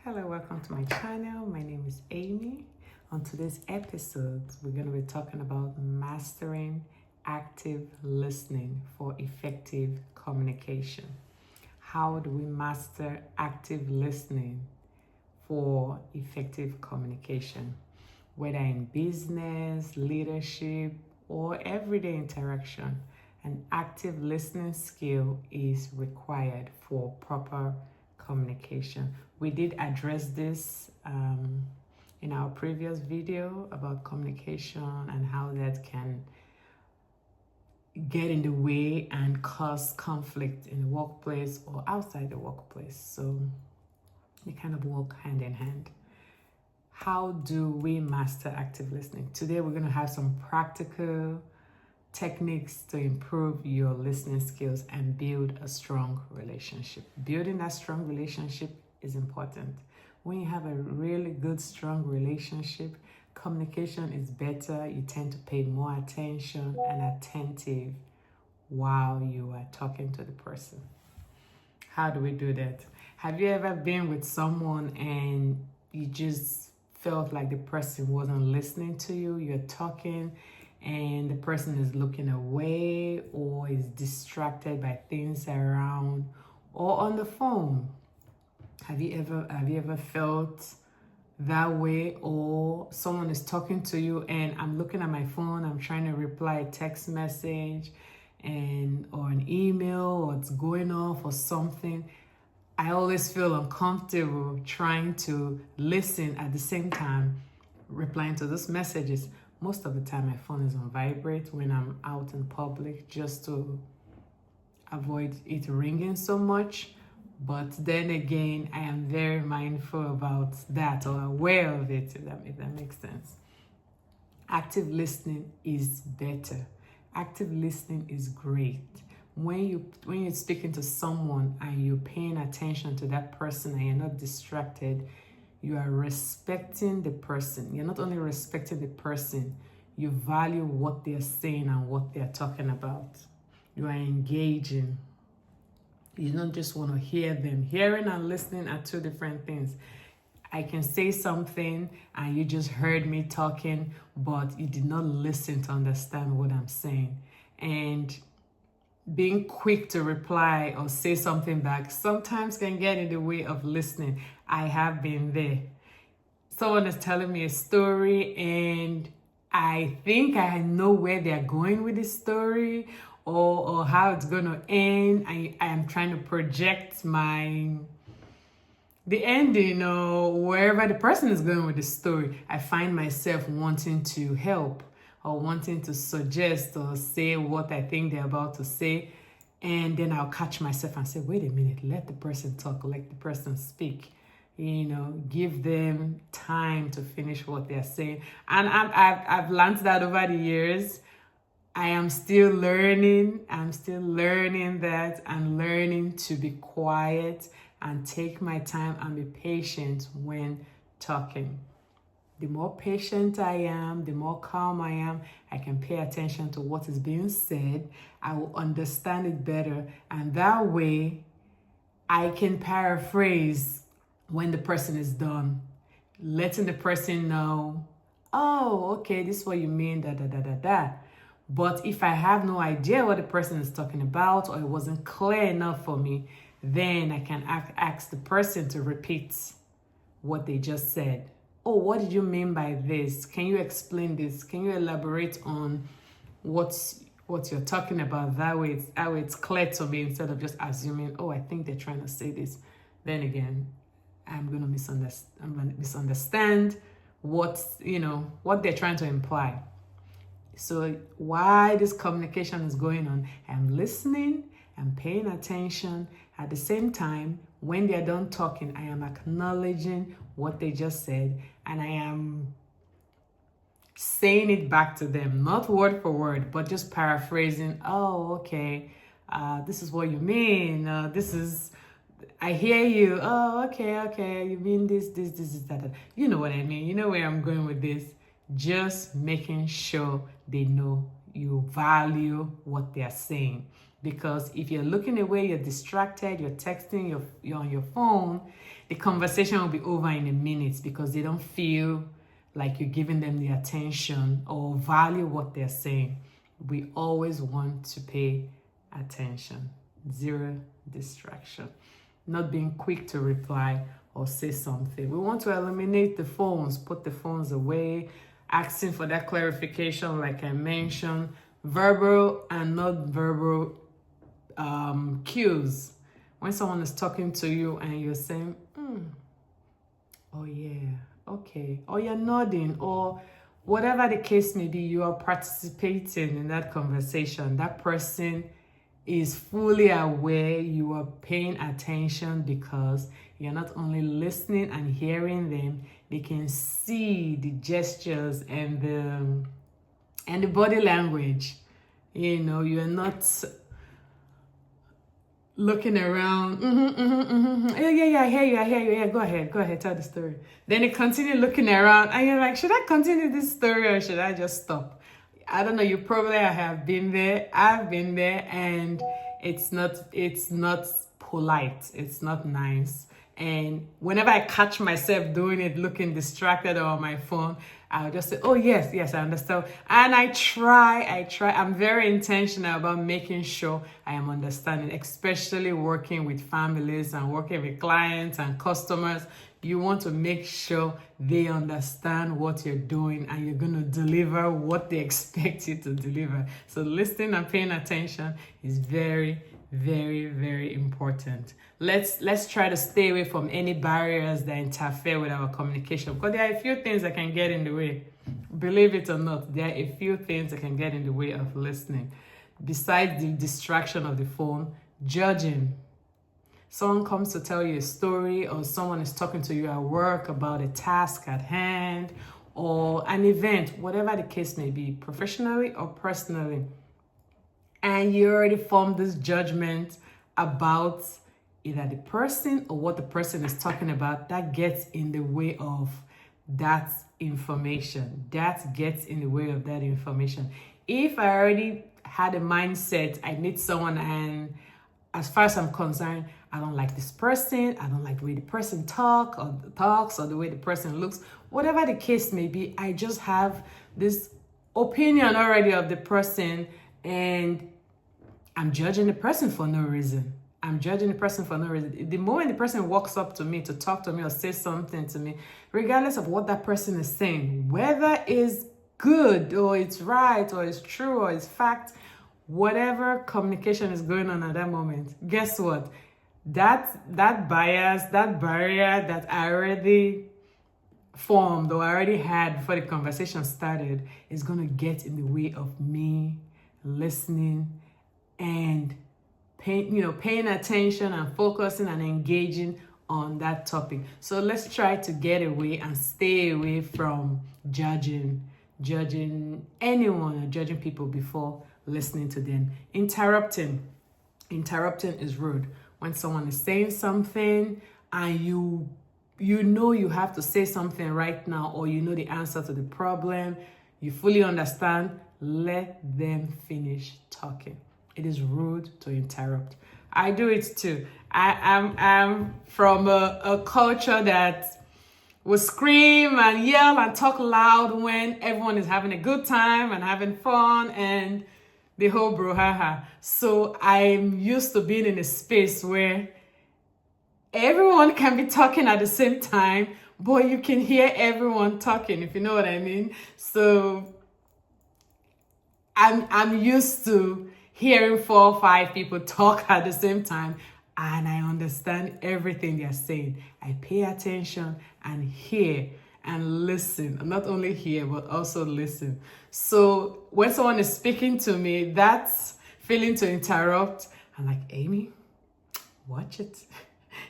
Hello, welcome to my channel. My name is Amy. On today's episode, we're going to be talking about mastering active listening for effective communication. How do we master active listening for effective communication? Whether in business, leadership, or everyday interaction, an active listening skill is required for proper communication. We did address this in our previous video about communication and how that can get in the way and cause conflict in the workplace or outside the workplace. So they kind of work hand in hand. How do we master active listening? Today we're going to have some practical techniques to improve your listening skills and build a strong relationship. Building that strong relationship is important. When you have a really good, strong relationship, communication is better. You tend to pay more attention and attentive while you are talking to the person. How do we do that? Have you ever been with someone and you just felt like the person wasn't listening to you? You're talking and the person is looking away or is distracted by things around or on the phone. Have you ever felt that way? Or someone is talking to you and I'm looking at my phone, I'm trying to reply a text message or an email, or it's going off or something. I always feel uncomfortable trying to listen at the same time replying to those messages. Most of the time my phone is on vibrate when I'm out in public, just to avoid it ringing so much. But then again, I am very mindful about that, or aware of it, if that makes sense. Active listening is better. Active listening is great. When you're speaking to someone and you're paying attention to that person and you're not distracted, you are respecting the person. You're not only respecting the person, you value what they're saying and what they're talking about. You are engaging. You don't just want to hear them. Hearing and listening are two different things. I can say something and you just heard me talking, but you did not listen to understand what I'm saying. And being quick to reply or say something back sometimes can get in the way of listening. I have been there. Someone is telling me a story and I think I know where they're going with this story or how it's going to end. I am trying to project the ending or wherever the person is going with the story. I find myself wanting to help or wanting to suggest or say what I think they're about to say. And then I'll catch myself and say, wait a minute, let the person talk, let the person speak. Give them time to finish what they're saying. And I've learned that over the years. I am still learning. I'm still learning that and learning to be quiet and take my time and be patient when talking. The more patient I am, the more calm I am, I can pay attention to what is being said. I will understand it better. And that way, I can paraphrase when the person is done, letting the person know, oh, okay, this is what you mean, da. But if I have no idea what the person is talking about or it wasn't clear enough for me, then I can ask the person to repeat what they just said. Oh, what did you mean by this? Can you explain this? Can you elaborate on what you're talking about? That way it's clear to me instead of just assuming, oh, I think they're trying to say this. Then again, I'm going to misunderstand what they're trying to imply. So while this communication is going on, I'm listening, I'm paying attention. At the same time, when they're done talking, I am acknowledging what they just said and I am saying it back to them, not word for word, but just paraphrasing. Oh, okay, this is what you mean. I hear you. Oh, okay. You mean this, that. You know what I mean. You know where I'm going with this. Just making sure they know you value what they're saying. Because if you're looking away, you're distracted, you're texting, you're on your phone, the conversation will be over in a minute because they don't feel like you're giving them the attention or value what they're saying. We always want to pay attention. Zero distraction. Not being quick to reply or say something. We want to eliminate the phones, put the phones away, asking for that clarification like I mentioned, verbal and not verbal cues. When someone is talking to you and you're saying, oh yeah, okay, or you're nodding, or whatever the case may be, you are participating in that conversation. That person is fully aware you are paying attention because you're not only listening and hearing them, they can see the gestures and the body language. You know, you're not looking around. Yeah, I hear you. Yeah, go ahead, tell the story. Then you continue looking around and you're like, should I continue this story or should I just stop? I don't know, you probably have been there. I've been there, and it's not polite. It's not nice. And whenever I catch myself doing it, looking distracted or on my phone, I'll just say, oh, yes, I understand. And I try. I'm very intentional about making sure I am understanding, especially working with families and working with clients and customers. You want to make sure they understand what you're doing and you're going to deliver what they expect you to deliver. So listening and paying attention is very, very, very important. Let's try to stay away from any barriers that interfere with our communication, because there are a few things that can get in the way. Believe it or not, there are a few things that can get in the way of listening. Besides the distraction of the phone, judging. Someone comes to tell you a story, or someone is talking to you at work about a task at hand or an event, whatever the case may be, professionally or personally. And you already formed this judgment about either the person or what the person is talking about. That gets in the way of that information. That gets in the way of that information. If I already had a mindset, I meet someone and as far as I'm concerned, I don't like this person, I don't like the way the person talks or the way the person looks, whatever the case may be, I just have this opinion already of the person, and I'm judging the person for no reason. The moment the person walks up to me to talk to me or say something to me, regardless of what that person is saying, whether it's good or it's right or it's true or it's fact, whatever communication is going on at that moment, guess what? That bias, that barrier that I already formed or I already had before the conversation started is going to get in the way of me listening and paying attention and focusing and engaging on that topic. So let's try to get away and stay away from judging anyone or judging people before listening to them. Interrupting is rude. When someone is saying something and you know you have to say something right now, or you know the answer to the problem, you fully understand, let them finish talking. It is rude to interrupt. I do it too. I'm from a culture that will scream and yell and talk loud when everyone is having a good time and having fun and the whole brouhaha. So I'm used to being in a space where everyone can be talking at the same time, but you can hear everyone talking, if you know what I mean. So I'm used to hearing 4 or 5 people talk at the same time, and I understand everything they're saying. I pay attention and hear and listen. Not only hear, but also listen. So when someone is speaking to me, that's feeling to interrupt. I'm like, Amy, watch it.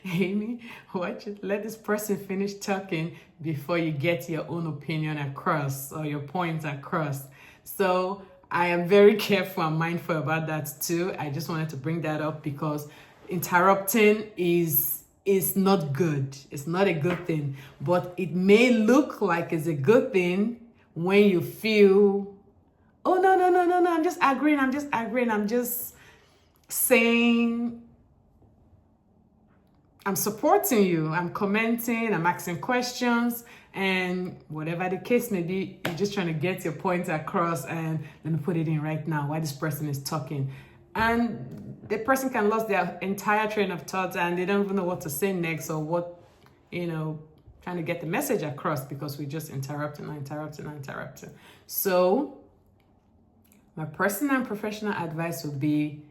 Amy, watch it. Let this person finish talking before you get your own opinion across or your point across. So I am very careful and mindful about that too. I just wanted to bring that up because interrupting is not good. It's not a good thing, but it may look like it's a good thing when you feel, oh, no, I'm just agreeing. saying, I'm supporting you, I'm commenting, I'm asking questions, and whatever the case may be, you're just trying to get your point across, and let me put it in right now while this person is talking. And the person can lose their entire train of thought and they don't even know what to say next or what, trying to get the message across because we just interrupting. So my personal and professional advice would be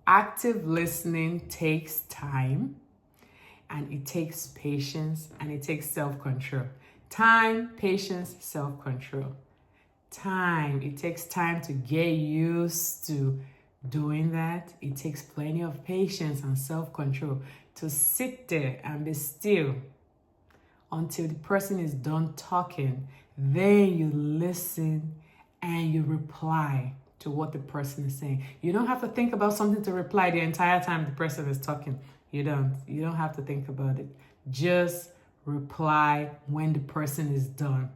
active listening takes time, and it takes patience, and it takes self-control. Time, patience, self-control. Time. It takes time to get used to doing that. It takes plenty of patience and self-control to sit there and be still until the person is done talking. Then you listen and you reply to what the person is saying. You don't have to think about something to reply the entire time the person is talking. You don't have to think about it. Just reply when the person is done.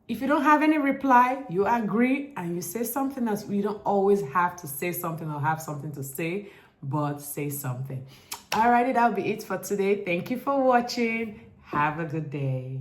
If you don't have any reply, you agree and you say something else. You don't always have to say something or have something to say, but say something. Alrighty, that'll be it for today. Thank you for watching. Have a good day.